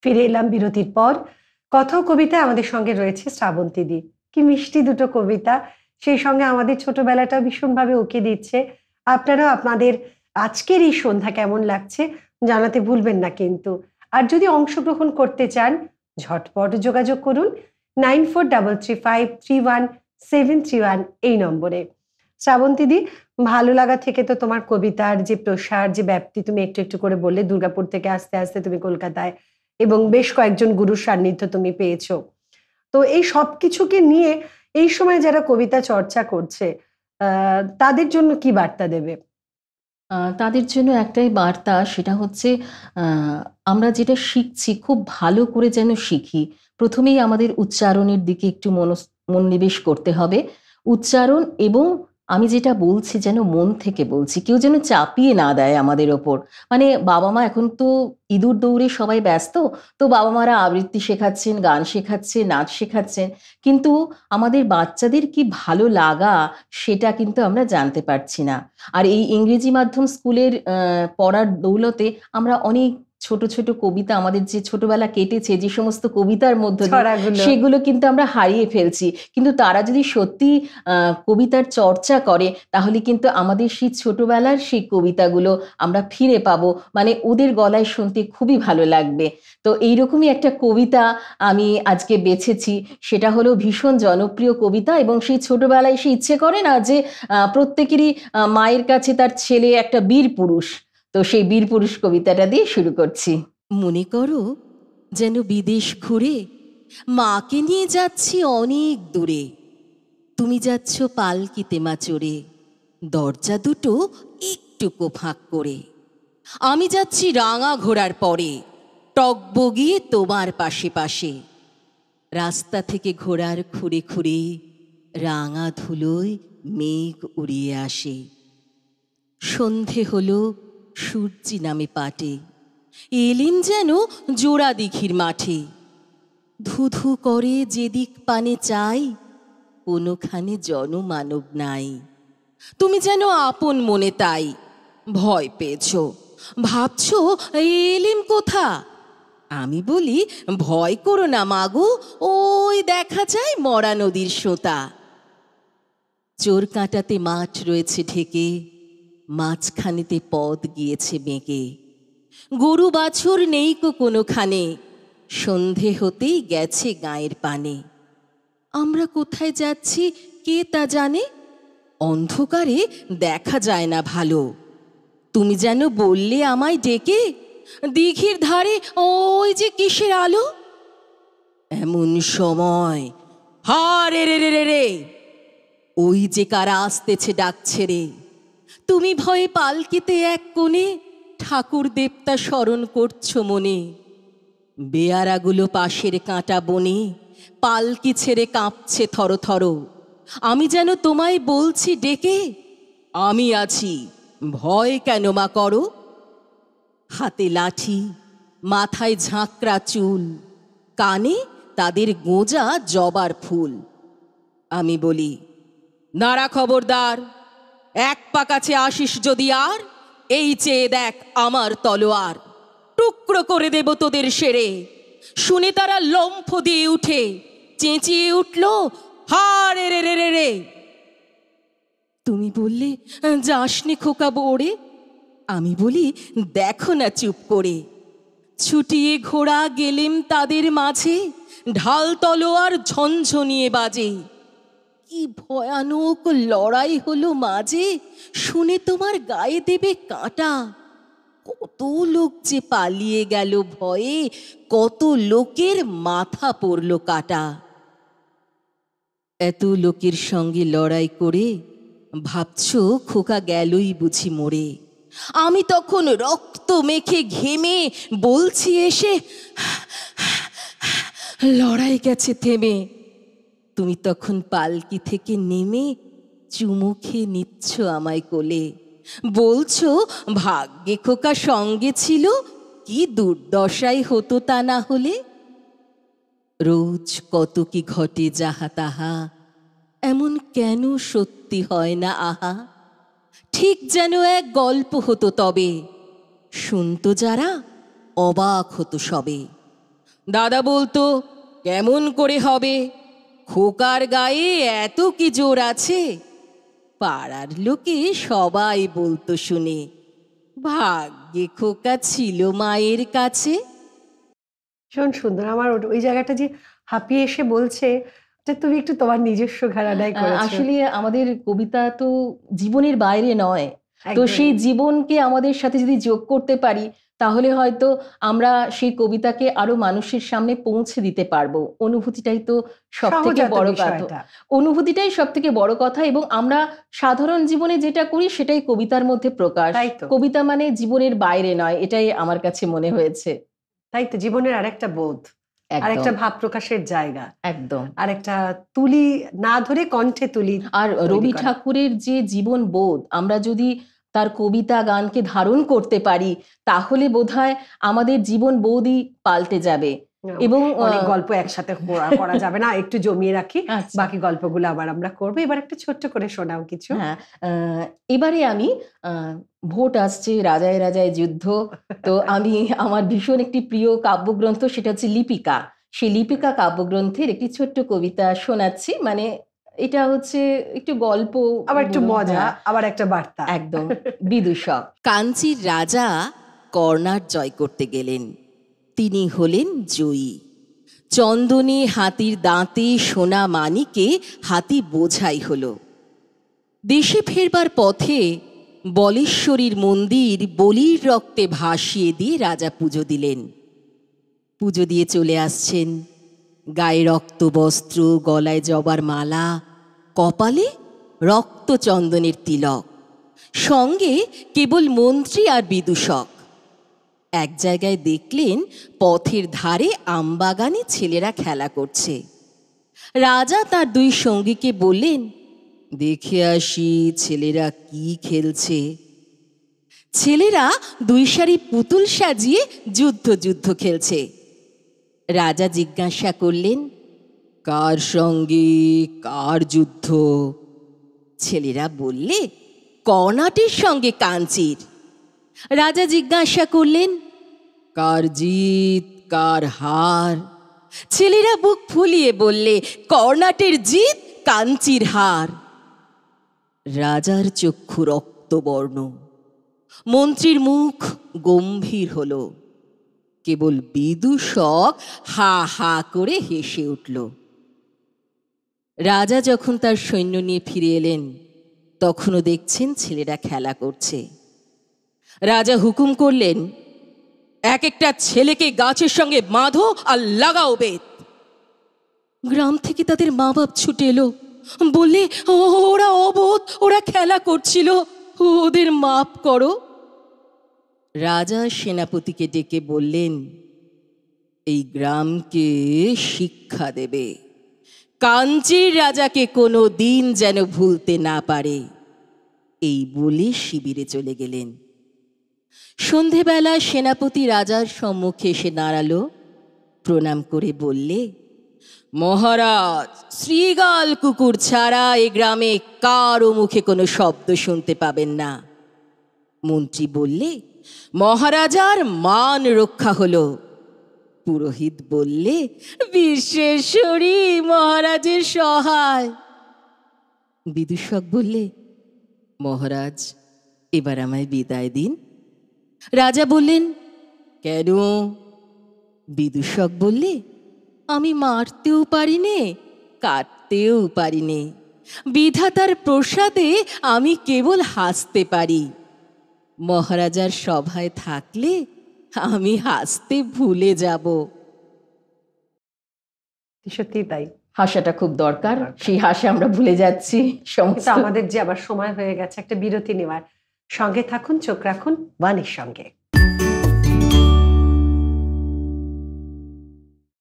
ফিরে এলাম বিরতির পর। কথা ও কবিতায় আমাদের সঙ্গে রয়েছে শ্রাবন্তীদি। কি মিষ্টি দুটো কবিতা! সেই সঙ্গে আমাদের ছোটবেলাটাও ভীষণভাবে উঁকি দিচ্ছে। আপনারাও আপনাদের আজকের এই সন্ধ্যা কেমন লাগছে জানাতে ভুলবেন না কিন্তু। আর যদি অংশগ্রহণ করতে চান ঝটপট যোগাযোগ করুন 9433531731 এই নম্বরে। শ্রাবন্তীদি, ভালো লাগা থেকে তো তোমার কবিতার যে প্রসার, যে ব্যাপ্তি তুমি একটু একটু করে বললে, দুর্গাপুর থেকে আস্তে আস্তে তুমি কলকাতায় এবং বেশ কয়েকজন গুরুর সান্নিধ্য তুমি পেয়েছো। তো এই সবকিছুকে নিয়ে এই সময় যারা কবিতা চর্চা করছে তাদের জন্য কি বার্তা দেবে? তাদের জন্য একটাই বার্তা, সেটা হচ্ছে আমরা যেটা শিখছি খুব ভালো করে যেন শিখি। প্রথমেই আমাদের উচ্চারণের দিকে একটু মনোনিবেশ করতে হবে। উচ্চারণ, এবং আমি যেটা বলছি যেন মন থেকে বলছি, কেউ যেন চাপিয়ে না দেয় আমাদের ওপর। মানে বাবা মা এখন তো ইঁদুর দৌড়ে সবাই ব্যস্ত, তো বাবা মারা আবৃত্তি শেখাচ্ছেন, গান শেখাচ্ছে, নাচ শেখাচ্ছেন, কিন্তু আমাদের বাচ্চাদের কি ভালো লাগা সেটা কিন্তু আমরা জানতে পারছি না। আর এই ইংরেজি মাধ্যম স্কুলের পড়ার দৌলতে আমরা অনেক ছোট ছোট কবিতা, আমাদের যে ছোটবেলা কেটেছে যে সমস্ত কবিতার মধ্য দিয়ে, ছড়াগুলো সেগুলো কিন্তু আমরা হারিয়ে ফেলছি। কিন্তু তারা যদি সত্যি কবিতার চর্চা করে, তাহলে কিন্তু আমাদের সেই ছোটবেলার সেই কবিতাগুলো আমরা ফিরে পাবো। মানে ওদের গলায় শুনতে খুবই ভালো লাগবে। তো এইরকমই একটা কবিতা আমি আজকে বেছেছি। সেটা হলো ভীষণ জনপ্রিয় কবিতা, এবং সেই ছোটবেলায় সে ইচ্ছে করে না যে প্রত্যেকেরই মায়ের কাছে তার ছেলে একটা বীর পুরুষ। তো সেই বীর পুরুষ কবিতাটা দিয়ে শুরু করছি। মনে করো যেন বিদেশ ঘুরে মাকে নিয়ে যাচ্ছি অনেক দূরে। তুমি যাচ্ছ পালকিতে মা চড়ে, দরজা দুটো একটুকু ফাঁক করে। আমি যাচ্ছি রাঙা ঘোড়ার পরে, টগবগিয়ে তোমার পাশে পাশে। রাস্তা থেকে ঘোড়ার খুঁড়ে খুঁড়ে রাঙা ধুলোয় মেঘ উড়িয়ে আসে। সন্ধে হলো, সূর্যি নামে পাটে, এলেন যেন জোড়া দিঘির মাঠে। ধুধু করে যেদিক পানে চাই, কোনোখানে জনমানব নাই। তুমি যেন আপন মনে তাই ভয় পেয়েছ, ভাবছ এলিম কোথা। আমি বলি ভয় করো না মাগো, ওই দেখা যায় মরা নদীর সোতা। চোর কাঁটাতে মাঠ রয়েছে ঢেকে, মাঝখানেতে পথ গিয়েছে বেঁকে। গরু বাছুর নেই কোনোখানে, সন্ধে হতেই গেছে গায়ের পানে। আমরা কোথায় যাচ্ছি কে তা জানে, অন্ধকারে দেখা যায় না ভালো। তুমি যেন বললে আমায় ডেকে, দিঘির ধারে ওই যে কিসের আলো। এমন সময় হারে রে রে রে রে, ওই যে কারা আসতেছে ডাকছে রে। তুমি ভয়ে পালকিতে এক কোণে ঠাকুর দেবতা স্মরণ করছো মনে। বেয়ারাগুলো পাশের কাঁটা বনে পালকি ছেড়ে কাঁপছে থর থর। আমি যেন তোমায় বলছি ডেকে, আমি আছি, ভয় কেন মা করো। হাতে লাঠি, মাথায় ঝাঁকড়া চুল, কানে তাদের গোঁজা জবার ফুল। আমি বলি নারা খবরদার, এক পা কাছে আসিস যদি আর, এই চেয়ে দেখ আমার তলোয়ার। টুকরো করে দেব তোদের সেরে। শুনে তারা লম্ফ দিয়ে উঠে চেঁচিয়ে উঠল, হারে রে রে রে রে। তুমি বললে যাসনি খোকা বোড়ে। আমি বলি দেখো না চুপ করে। ছুটিয়ে ঘোড়া গেলেম তাদের মাঝে, ঢাল তলোয়ার ঝনঝনিয়ে বাজে। কি ভয়ানক লড়াই হলো মাঝে, শুনে তোমার গায়ে দেবে কাঁটা। কত লোক যে পালিয়ে গেল ভয়ে, কত লোকের মাথা পড়ল কাটা। এত লোকের সঙ্গে লড়াই করে ভাবছো খোকা গেলই বুঝি মরে। আমি তখন রক্ত মেখে ঘেমে বলছি এসে, লড়াই গেছে থেমে। তুমি তখন পালকি থেকে নেমে চুমু খেয়ে নিচ্ছ আমায় কোলে, বলছো ভাগ্যে খোকা সঙ্গে ছিল, কি দুর্দশাই হতো তা না হলে। রোজ কত কি ঘটে যাহা তাহা, এমন কেন সত্যি হয় না আহা। ঠিক যেন এক গল্প হতো তবে, শুনতো যারা অবাক হতো সবে। দাদা বলতো কেমন করে হবে, খোকার গায়ে এত কি জোর আছে। পাড়ার লোকে সবাই বলতো শুনে, ভাগ্যে খোকা ছিল মায়ের কাছে। ভীষণ সুন্দর। আমার ওই জায়গাটা যে হাঁপিয়ে এসে বলছে, যে তুমি একটু তোমার নিজস্ব ঘরানায় করেছো। আসলে আমাদের কবিতা তো জীবনের বাইরে নয়, তো একদম। সেই জীবনকে আমাদের সাথে যদি যোগ করতে পারি তাহলে হয়তো আমরা সেই কবিতাকে আরো মানুষের সামনে পৌঁছে দিতে পারবো। অনুভূতিটাই তো সব থেকে সহজাত বড় কথা, বিষয়টা। অনুভূতিটাই সব থেকে বড় কথা। এবং আমরা সাধারণ জীবনে যেটা করি সেটাই কবিতার মধ্যে প্রকাশ। তাই তো। কবিতা মানে জীবনের বাইরে নয়, এটাই আমার কাছে মনে হয়েছে। তাই তো, জীবনের আরেকটা বোধ, আরেকটা একদম ভাব প্রকাশের জায়গা, একদম। আরেকটা তুলি না ধরে কণ্ঠে তুলি আর তৈরি রবি করা। ঠাকুরের যে জীবন বোধ আমরা যদি তার কবিতা গানকে ধারণ করতে পারি তাহলে বোধহয় আমাদের জীবন বোধই পাল্টে যাবে। এবং অনেক গল্প একসাথে করা যাবে না, একটু জমিয়ে রাখি, আচ্ছা, বাকি গল্পগুলো আবার আমরা করবো। এবার একটা ছোট্ট করে শোনাও কিছু। হ্যাঁ, এবারে আমি ভোট আসছে, রাজায় রাজায় যুদ্ধ, তো আমি আমার ভীষণ একটি প্রিয় কাব্যগ্রন্থ, সেটা হচ্ছে লিপিকা। সেই লিপিকা কাব্যগ্রন্থের একটি ছোট্ট কবিতা শোনাচ্ছি। মানে এটা হচ্ছে একটু গল্প, আবার একটু বলুন, মজা, হ্যাঁ, আবার একটা বার্তা। একদম বিদূষক। কাঞ্চির রাজা কর্ণার জয় করতে গেলেন, তিনি হলেন জয়ী। চন্দনে হাতির দাঁতে সোনা মানিকে হাতি বোঝাই হলো। দেশে ফেরবার পথে বলেশ্বরীর মন্দির বলির রক্তে ভাসিয়ে দিয়ে রাজা পুজো দিলেন। পুজো দিয়ে চলে আসছেন, গায়ে রক্ত বস্ত্র, গলায় জবার মালা, কপালে রক্ত চন্দনের তিলক, সঙ্গে কেবল মন্ত্রী আর বিদূষক। এক জায়গায় দেখলেন পথের ধারে আমবাগানে ছেলেরা খেলা করছে। রাজা তার দুই সঙ্গীকে বললেন, দেখে আসি ছেলেরা কি খেলছে। ছেলেরা দুই সারি পুতুল সাজিয়ে যুদ্ধ যুদ্ধ খেলছে। রাজা জিজ্ঞাসা করলেন, কার সঙ্গে কার যুদ্ধ? ছেলেরা বললে, কর্ণাটের সঙ্গে কাঞ্চির। রাজা জিজ্ঞাসা করলেন, কার জিত কার হার? ছেলেরা বুক ফুলিয়ে বললে, কর্ণাটের জিত কাঞ্চির হার। রাজার চক্ষু রক্তবর্ণ, মন্ত্রীর মুখ গম্ভীর হলো, কেবল বিদূষক হা হা করে হেসে উঠল। রাজা যখন তার সৈন্য নিয়ে ফিরে এলেন তখনও দেখছেন ছেলেরা খেলা করছে। রাজা হুকুম করলেন, এক একটা ছেলেকে গাছের সঙ্গে বাঁধো আর লাগাও বেত। গ্রাম থেকে তাদের মা বাপ ছুটে এলো, বললে, ওরা অবোধ, ওরা খেলা করছিল, ওদের মাপ করো। রাজা সেনাপতিকে ডেকে বললেন, এই গ্রামকে শিক্ষা দেবে, কাঞ্চির রাজাকে কোনো দিন যেন ভুলতে না পারে। এই বলে শিবিরে চলে গেলেন। সন্ধেবেলা সেনাপতি রাজার সম্মুখে এসে দাঁড়ালো, প্রণাম করে বললে, মহারাজ, শ্রীগাল কুকুর ছাড়া এ গ্রামে কারো মুখে কোনো শব্দ শুনতে পাবেন না। মন্ত্রী বললে, মহারাজার মান রক্ষা হলো। পুরোহিত বললে, বিশ্বেশ্বরী মহারাজের সহায়। বিদূষক বললে, মহারাজ, এবার আমায় বিদায় দিন। রাজা বললেন, কেন? বিদূষক বললে, আমি মারতেও পারি নে, কাটতেও পারি নে, বিধাতার প্রসাদে আমি কেবল হাসতে পারি। মহারাজার সভায় থাকলে আমি হাসতে ভুলে যাব। সত্যি তাই। হাসাটা খুব দরকার, সেই হাসে আমরা ভুলে যাচ্ছি সমস্ত। আমাদের যে আবার সময় হয়ে গেছে একটা বিরতি নেওয়ার। সঙ্গে থাকুন, চোখ রাখুন ওয়ানির সঙ্গে।